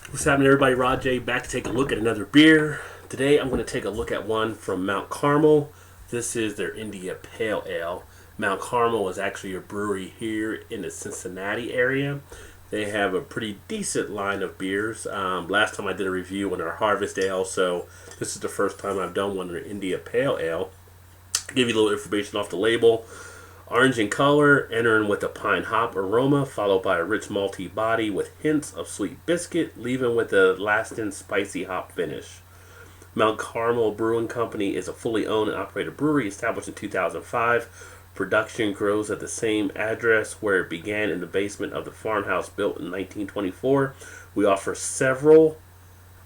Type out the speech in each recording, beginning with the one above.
What's happening, everybody? Rod J back to take a look at another beer. Today I'm going to take a look at one from Mount Carmel. This is their India Pale Ale. Mount Carmel is actually a brewery here in the Cincinnati area. They have a pretty decent line of beers. Last time I did a review on their Harvest Ale, so this is the first time I've done one on their India Pale Ale. Give you a little information off the label. Orange in color, entering with a pine hop aroma, followed by a rich malty body with hints of sweet biscuit, leaving with a lasting spicy hop finish. Mount Carmel Brewing Company is a fully owned and operated brewery established in 2005. Production grows at the same address where it began in the basement of the farmhouse built in 1924. We offer several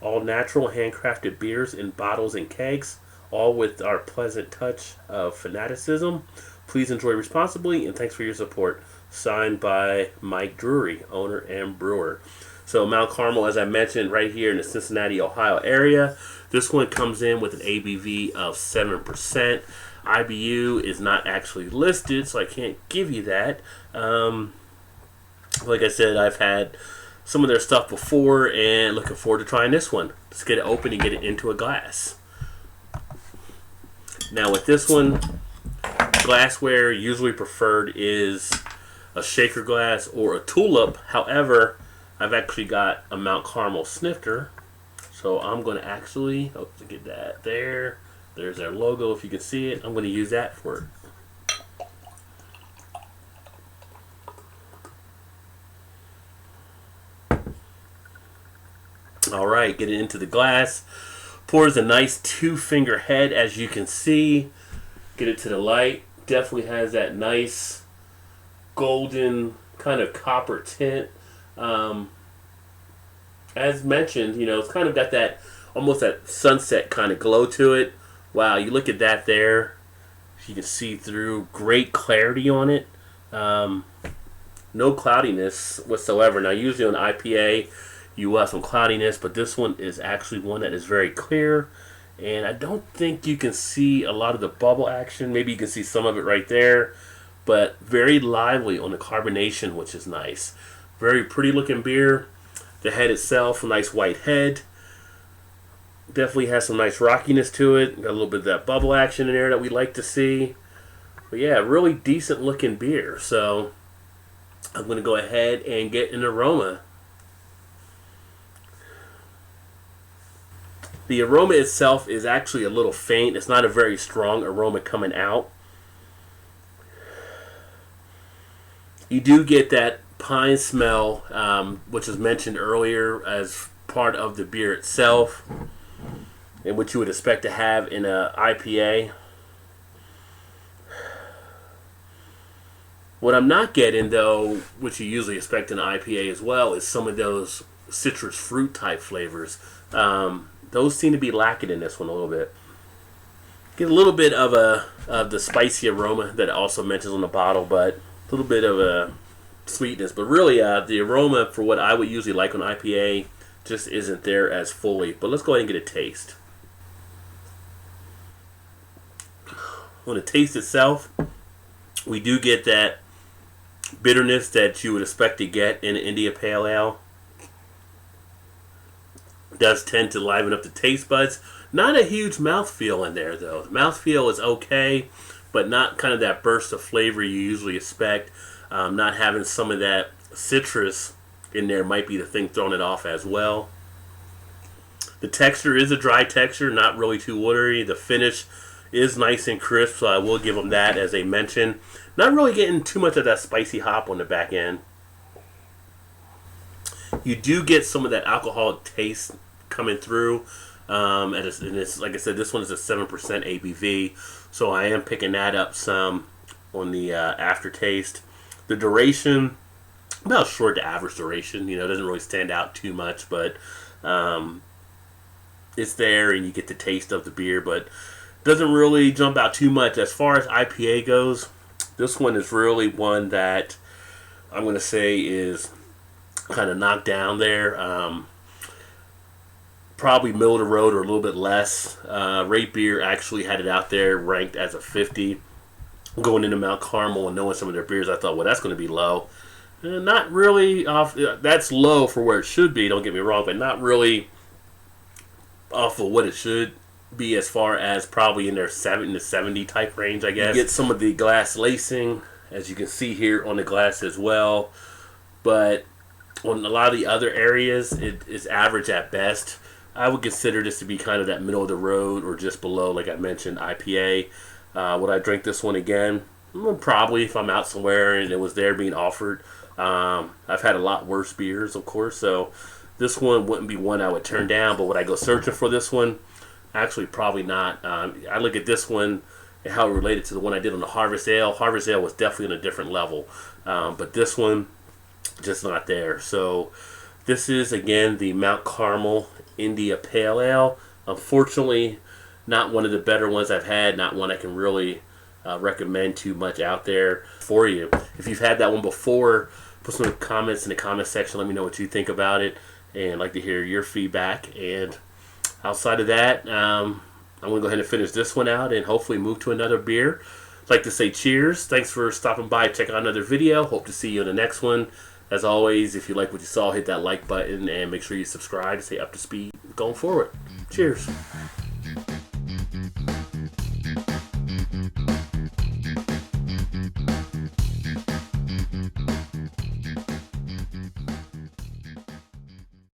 all-natural handcrafted beers in bottles and kegs, all with our pleasant touch of fanaticism. Please enjoy responsibly, and thanks for your support. Signed by Mike Drury, owner and brewer. So Mount Carmel, as I mentioned, right here in the Cincinnati, Ohio area. This one comes in with an ABV of 7%. IBU is not actually listed, so I can't give you that. Like I said, I've had some of their stuff before, and looking forward to trying this one. Let's get it open and get it into a glass. Now with this one, glassware usually preferred is a shaker glass or a tulip. However, I've actually got a Mount Carmel snifter, so I'm going to actually get that there. There's their logo if you can see it. I'm going to use that for it. Alright, get it into the glass. Pours a nice 2-finger head, as you can see. Get it to the light. Definitely has that nice golden kind of copper tint. As mentioned, you know, it's kind of got that almost that sunset kind of glow to it. Wow, you look at that there. You can see through. Great clarity on it. No cloudiness whatsoever. Now, usually on IPA, you will have some cloudiness, but this one is actually one that is very clear. And I don't think you can see a lot of the bubble action. Maybe you can see some of it right there. But very lively on the carbonation, which is nice. Very pretty looking beer. The head itself, a nice white head. Definitely has some nice rockiness to it. Got a little bit of that bubble action in there that we like to see. But yeah, really decent looking beer. So I'm going to go ahead and get an aroma. The aroma itself is actually a little faint. It's not a very strong aroma coming out. You do get that pine smell, which was mentioned earlier as part of the beer itself, and what you would expect to have in an IPA. What I'm not getting, though, which you usually expect in an IPA as well, is some of those citrus fruit type flavors. Those seem to be lacking in this one a little bit. Get a little bit of the spicy aroma that it also mentions on the bottle, but a little bit of a sweetness. But really, the aroma for what I would usually like on IPA just isn't there as fully. But let's go ahead and get a taste. On the taste itself, we do get that bitterness that you would expect to get in an India Pale Ale. Does tend to liven up the taste buds. Not a huge mouthfeel in there, though. The mouthfeel is okay, but not kind of that burst of flavor you usually expect. Not having some of that citrus in there might be the thing throwing it off as well. The texture is a dry texture, not really too watery. The finish is nice and crisp, so I will give them that, as they mentioned. Not really getting too much of that spicy hop on the back end. You do get some of that alcoholic taste coming through. And it's, like I said, this one is a 7% ABV, so I am picking that up some on the aftertaste. The duration, about short to average duration. You know, it doesn't really stand out too much, but it's there, and you get the taste of the beer, but doesn't really jump out too much. As far as IPA goes, this one is really one that I'm going to say is kind of knocked down there. Probably middle of the road or a little bit less. Rate Beer actually had it out there ranked as a 50. Going into Mount Carmel and knowing some of their beers, I thought, well, that's going to be low. Not really off. That's low for where it should be. Don't get me wrong, but not really off of what it should be, as far as probably in their 7 to 70 type range, I guess. You get some of the glass lacing, as you can see here on the glass as well, but on a lot of the other areas, it is average at best. I would consider this to be kind of that middle of the road or just below, like I mentioned, IPA. Would I drink this one again? Probably, if I'm out somewhere and it was there being offered. I've had a lot worse beers, of course, so this one wouldn't be one I would turn down. But would I go searching for this one? Actually, probably not. I look at this one and how it related to the one I did on the Harvest Ale. Harvest Ale was definitely on a different level, but this one, just not there. So this is, again, the Mount Carmel India Pale Ale. Unfortunately, not one of the better ones I've had, not one I can really recommend too much out there for you. If you've had that one before, put some comments in the comment section. Let me know what you think about it, and I'd like to hear your feedback. And outside of that, I'm going to go ahead and finish this one out and hopefully move to another beer. I'd like to say cheers. Thanks for stopping by. Check out another video. Hope to see you in the next one. As always, if you like what you saw, hit that like button and make sure you subscribe to stay up to speed going forward. Cheers.